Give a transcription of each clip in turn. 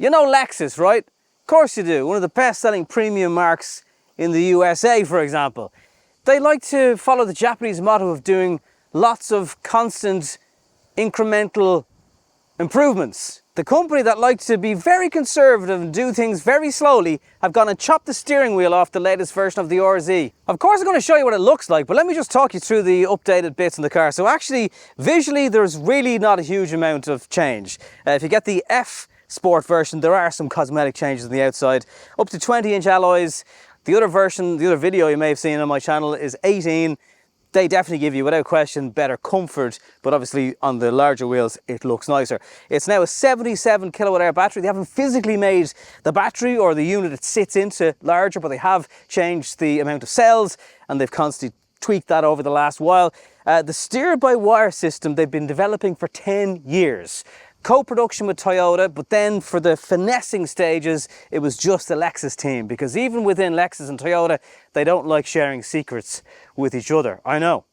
You know Lexus, right? Of course you do. One of the best-selling premium marques in the USA, for example. They like to follow the Japanese motto of doing lots of constant incremental improvements. The company that likes to be very conservative and do things very slowly have gone and chopped the steering wheel off the latest version of the RZ. Of course I'm going to show you what it looks like, but let me just talk you through the updated bits in the car. So actually, visually, there's really not a huge amount of change. If you get the F Sport version, there are some cosmetic changes on the outside. Up to 20-inch alloys. The other version, the other video you may have seen on my channel is 18. They definitely give you, without question, better comfort, but obviously on the larger wheels, it looks nicer. It's now a 77 kilowatt hour battery. They haven't physically made the battery or the unit it sits into larger, but they have changed the amount of cells and they've constantly tweaked that over the last while. The steer-by-wire system they've been developing for 10 years. Co-production with Toyota, but then for the finessing stages, it was just the Lexus team, because even within Lexus and Toyota, they don't like sharing secrets with each other. I know.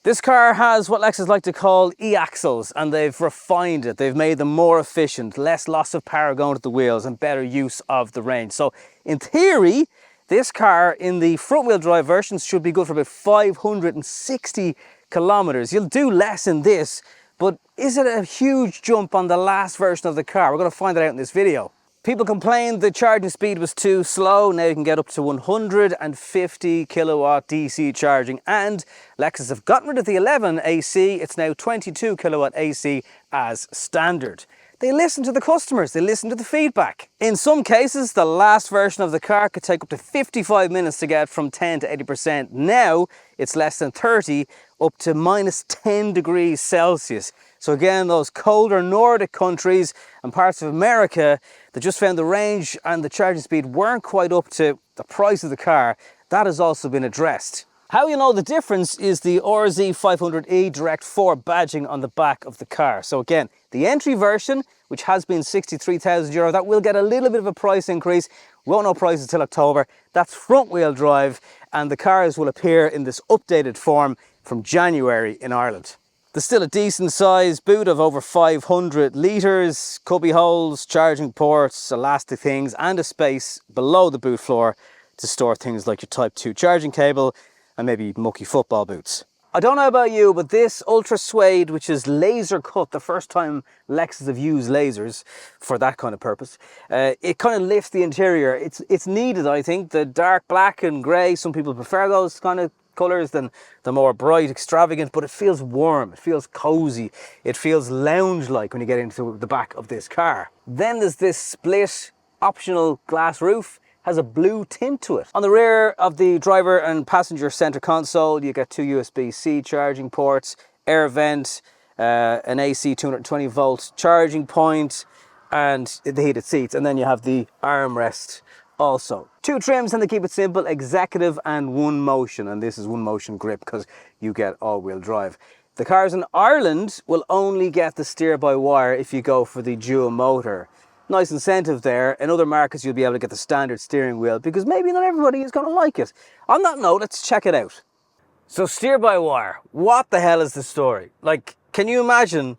This car has what Lexus like to call e-axles, and they've refined it. They've made them more efficient, less loss of power going to the wheels, and better use of the range. So in theory, this car in the front-wheel drive versions should be good for about 560 kilometers. You'll do less in this, but is it a huge jump on the last version of the car? We're going to find it out in this video. People complained the charging speed was too slow. Now you can get up to 150 kilowatt DC charging, and Lexus have gotten rid of the 11 AC. It's now 22 kilowatt AC as standard. They listen to the customers, they listen to the feedback. In some cases, the last version of the car could take up to 55 minutes to get from 10 to 80%. Now, it's less than 30, up to minus 10 degrees Celsius. So again, those colder Nordic countries and parts of America that just found the range and the charging speed weren't quite up to the price of the car, that has also been addressed. How you know the difference is the RZ500E Direct 4 badging on the back of the car. So again, the entry version, which has been €63,000, that will get a little bit of a price increase. We won't know prices till October. That's front wheel drive, and the cars will appear in this updated form from January in Ireland. There's still a decent sized boot of over 500 litres, cubby holes, charging ports, elastic things, and a space below the boot floor to store things like your Type 2 charging cable and maybe mucky football boots. I don't know about you, but this Ultra-suede, which is laser cut, the first time Lexus have used lasers for that kind of purpose, it kind of lifts the interior. It's needed, I think. The dark black and grey, some people prefer those kind of colours than the more bright, extravagant, but it feels warm, it feels cozy, it feels lounge-like when you get into the back of this car. Then there's this split optional glass roof. Has a blue tint to it. On the rear of the driver and passenger center console, you get two USB-C charging ports, air vent, an AC 220 volt charging point, and the heated seats. And then you have the armrest also. Two trims, and they keep it simple: executive and one motion. And this is one motion grip because you get all-wheel drive. The cars in Ireland will only get the steer-by-wire if you go for the dual motor. Nice incentive there. In other markets, you'll be able to get the standard steering wheel because maybe not everybody is going to like it. On that note, let's check it out. So steer-by-wire, what the hell is the story? Like, can you imagine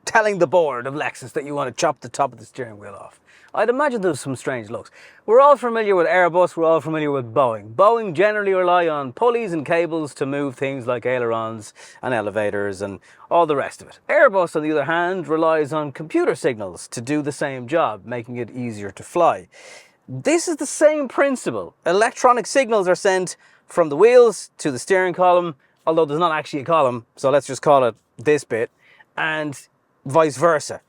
telling the board of Lexus that you want to chop the top of the steering wheel off? I'd imagine there's some strange looks. We're all familiar with Airbus, we're all familiar with Boeing. Boeing generally rely on pulleys and cables to move things like ailerons and elevators and all the rest of it. Airbus, on the other hand, relies on computer signals to do the same job, making it easier to fly. This is the same principle. Electronic signals are sent from the wheels to the steering column, although there's not actually a column, so let's just call it this bit, and vice versa.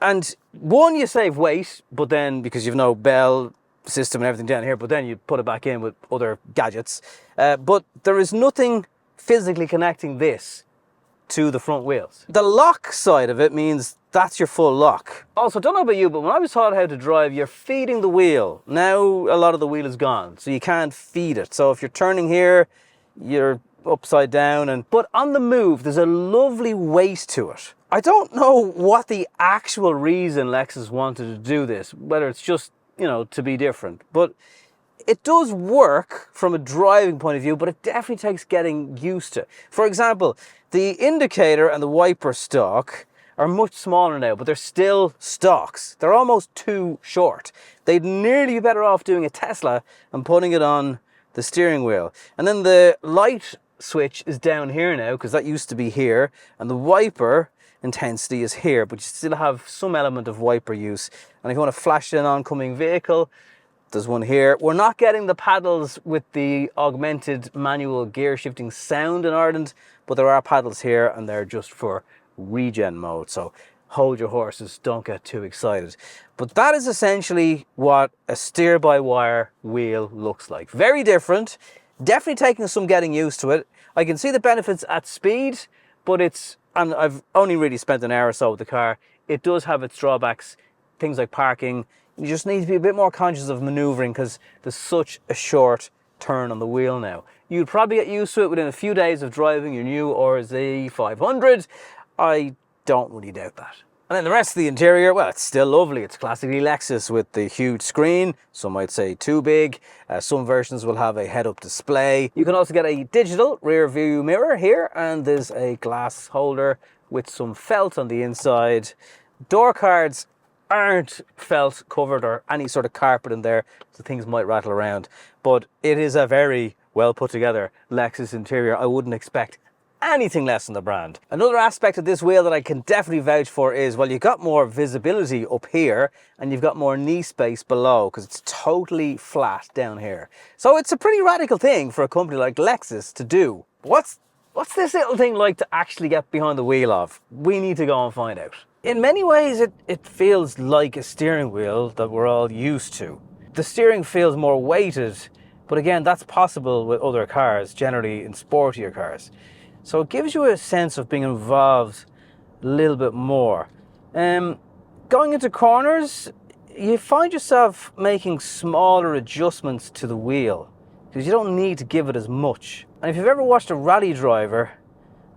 And one, you save weight, but then, because you've no bell system and everything down here, but then you put it back in with other gadgets. But there is nothing physically connecting this to the front wheels. The lock side of it means that's your full lock. Also, don't know about you, but when I was taught how to drive, you're feeding the wheel. Now, a lot of the wheel is gone, so you can't feed it. So if you're turning here, you're upside down. But on the move, there's a lovely weight to it. I don't know what the actual reason Lexus wanted to do this, whether it's just, you know, to be different. But it does work from a driving point of view, but it definitely takes getting used to. For example, the indicator and the wiper stalk are much smaller now, but they're still stocks. They're almost too short. They'd nearly be better off doing a Tesla and putting it on the steering wheel. And then the light switch is down here now, because that used to be here, and the wiper intensity is here, but you still have some element of wiper use. And if you want to flash an oncoming vehicle, there's one here. We're not getting the paddles with the augmented manual gear shifting sound in Ireland, but there are paddles here, and they're just for regen mode. So hold your horses, don't get too excited. But that is essentially what a steer-by-wire wheel looks like. Very different, definitely taking some getting used to it. I can see the benefits at speed, but and I've only really spent an hour or so with the car. It does have its drawbacks, things like parking. You just need to be a bit more conscious of maneuvering because there's such a short turn on the wheel now. You'd probably get used to it within a few days of driving your new RZ500. I don't really doubt that. And then the rest of the interior, well, it's still lovely. It's classically Lexus with the huge screen. Some might say too big. Some versions will have a head-up display. You can also get a digital rear view mirror here, and there's a glass holder with some felt on the inside. Door cards aren't felt covered or any sort of carpet in there, so things might rattle around. But it is a very well put together Lexus interior. I wouldn't expect anything less than the brand. Another aspect of this wheel that I can definitely vouch for is, well, you've got more visibility up here and you've got more knee space below because it's totally flat down here. So it's a pretty radical thing for a company like Lexus to do. What's this little thing like to actually get behind the wheel of? We need to go and find out. In many ways, it feels like a steering wheel that we're all used to. The steering feels more weighted, but again, that's possible with other cars, generally in sportier cars. So it gives you a sense of being involved a little bit more. Going into corners, you find yourself making smaller adjustments to the wheel because you don't need to give it as much. And if you've ever watched a rally driver,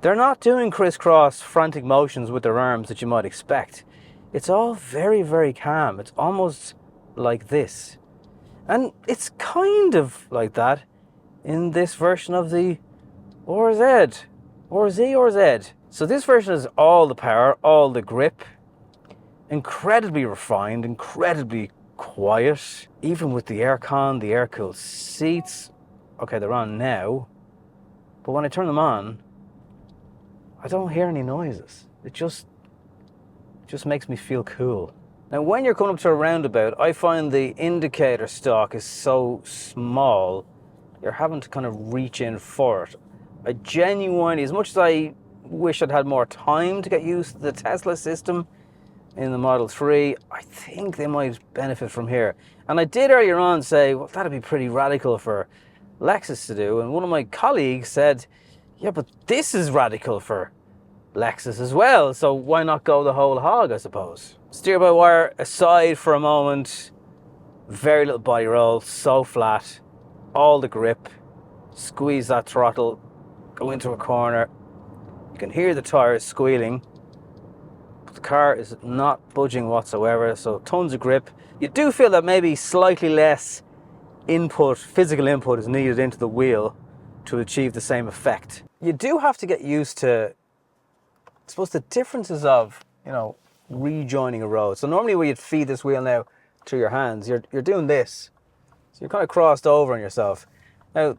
they're not doing crisscross frantic motions with their arms that you might expect. It's all very, very calm. It's almost like this. And it's kind of like that in this version of the RZ. RZ. So this version has all the power, all the grip, incredibly refined, incredibly quiet, even with the aircon, the air-cooled seats. Okay, they're on now, but when I turn them on, I don't hear any noises. It just makes me feel cool. Now, when you're coming up to a roundabout, I find the indicator stalk is so small, you're having to kind of reach in for it. I genuinely, as much as I wish I'd had more time to get used to the Tesla system in the Model 3, I think they might benefit from here. And I did earlier on say, well, that'd be pretty radical for Lexus to do. And one of my colleagues said, yeah, but this is radical for Lexus as well. So why not go the whole hog, I suppose? Steer-by-wire aside for a moment, very little body roll, so flat, all the grip, squeeze that throttle, go into a corner. You can hear the tires squealing, but the car is not budging whatsoever, so tons of grip. You do feel that maybe slightly less input, physical input is needed into the wheel to achieve the same effect. You do have to get used to, I suppose, the differences of, rejoining a road. So normally where you'd feed this wheel now through your hands, you're doing this. So you're kind of crossed over on yourself. Now,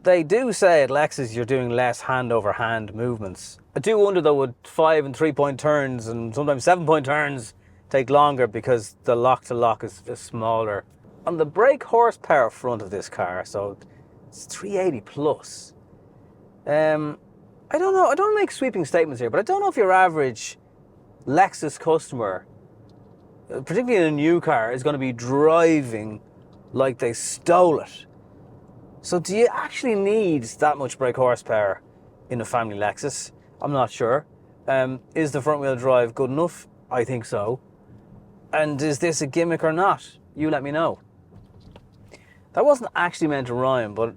they do say at Lexus you're doing less hand-over-hand movements. I do wonder though, would 5 and 3 point turns and sometimes 7 point turns take longer because the lock-to-lock is smaller. On the brake horsepower front of this car, so it's 380 plus. I don't know, I don't make sweeping statements here, but I don't know if your average Lexus customer, particularly in a new car, is going to be driving like they stole it. So do you actually need that much brake horsepower in a family Lexus? I'm not sure. Is the front wheel drive good enough? I think so. And is this a gimmick or not? You let me know. That wasn't actually meant to rhyme, but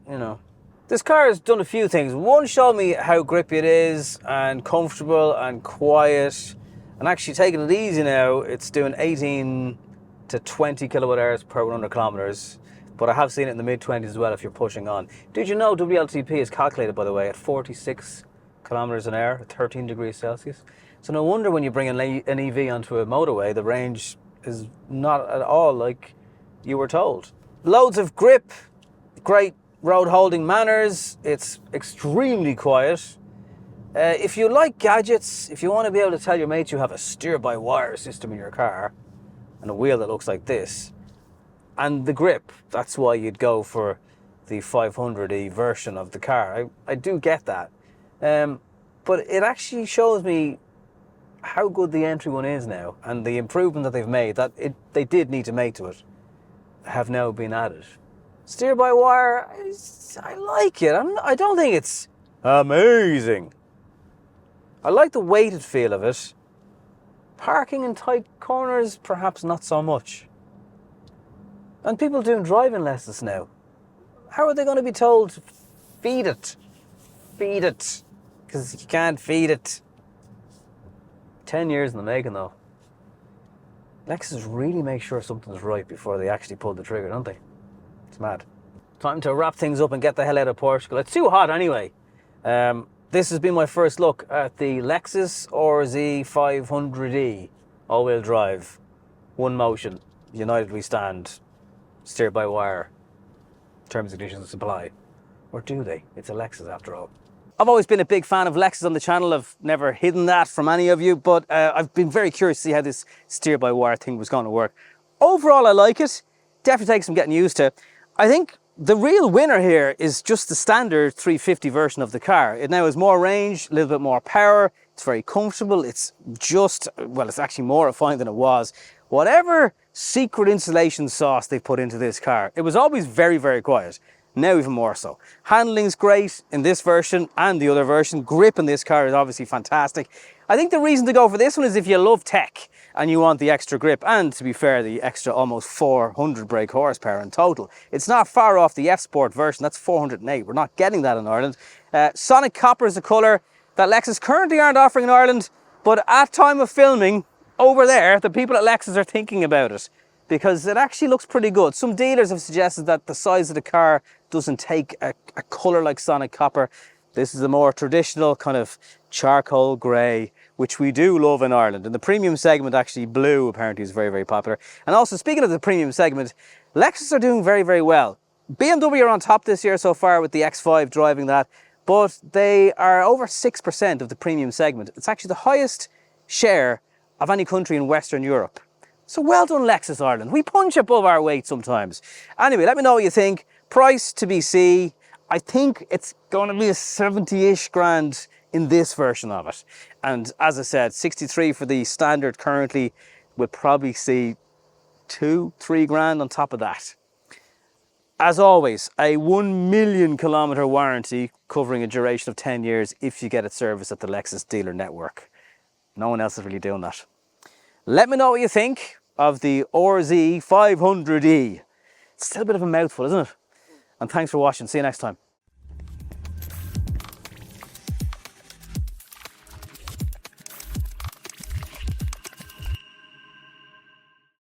This car has done a few things. One, showed me how grippy it is and comfortable and quiet. And actually taking it easy now, it's doing 18 to 20 kilowatt hours per 100 kilometers. But I have seen it in the mid-20s as well if you're pushing on. Did you know WLTP is calculated, by the way, at 46 kilometers an hour, at 13 degrees Celsius? So no wonder when you bring an EV onto a motorway, the range is not at all like you were told. Loads of grip, great road holding manners, it's extremely quiet. If you like gadgets, if you want to be able to tell your mates you have a steer-by-wire system in your car and a wheel that looks like this, and the grip, that's why you'd go for the 500E version of the car. I do get that. But it actually shows me how good the entry one is now, and the improvement that they've made, that they did need to make to it, have now been added. Steer-by-wire, I like it. I don't think it's amazing. I like the weighted feel of it. Parking in tight corners, perhaps not so much. And people doing driving lessons now, how are they going to be told, feed it? Feed it. Because you can't feed it. 10 years in the making though. Lexus really make sure something's right before they actually pull the trigger, don't they? It's mad. Time to wrap things up and get the hell out of Portugal. It's too hot anyway. This has been my first look at the Lexus RZ500E. All-wheel drive. One motion. United we stand. Steer-by-wire. Terms and conditions apply. Or do they? It's a Lexus after all. I've always been a big fan of Lexus on the channel. I've never hidden that from any of you, but I've been very curious to see how this steer-by-wire thing was going to work. Overall, I like it. Definitely takes some getting used to. I think the real winner here is just the standard 350 version of the car. It now has more range, a little bit more power. It's very comfortable. It's just, well, it's actually more refined than it was. Whatever secret insulation sauce they put into this car, it was always very, very quiet. Now even more so. Handling's great in this version and the other version. Grip in this car is obviously fantastic. I think the reason to go for this one is if you love tech and you want the extra grip, and to be fair, the extra almost 400 brake horsepower in total. It's not far off the F-Sport version, that's 408. We're not getting that in Ireland. Sonic Copper is a colour that Lexus currently aren't offering in Ireland, but at time of filming, over there, the people at Lexus are thinking about it, because it actually looks pretty good. Some dealers have suggested that the size of the car doesn't take a colour like Sonic Copper. This is a more traditional kind of charcoal grey, which we do love in Ireland. In the premium segment, actually, blue apparently is very, very popular. And also, speaking of the premium segment, Lexus are doing very, very well. BMW are on top this year so far with the X5 driving that, but they are over 6% of the premium segment. It's actually the highest share of any country in Western Europe. So well done, Lexus Ireland. We punch above our weight sometimes. Anyway, let me know what you think. Price to BC. I think it's going to be a 70-ish grand in this version of it. And as I said, 63 for the standard currently. We'll probably see 2-3 grand on top of that. As always, a 1 million kilometre warranty covering a duration of 10 years if you get it serviced at the Lexus dealer network. No one else is really doing that. Let me know what you think of the RZ500E. It's still a bit of a mouthful, isn't it? And thanks for watching. See you next time.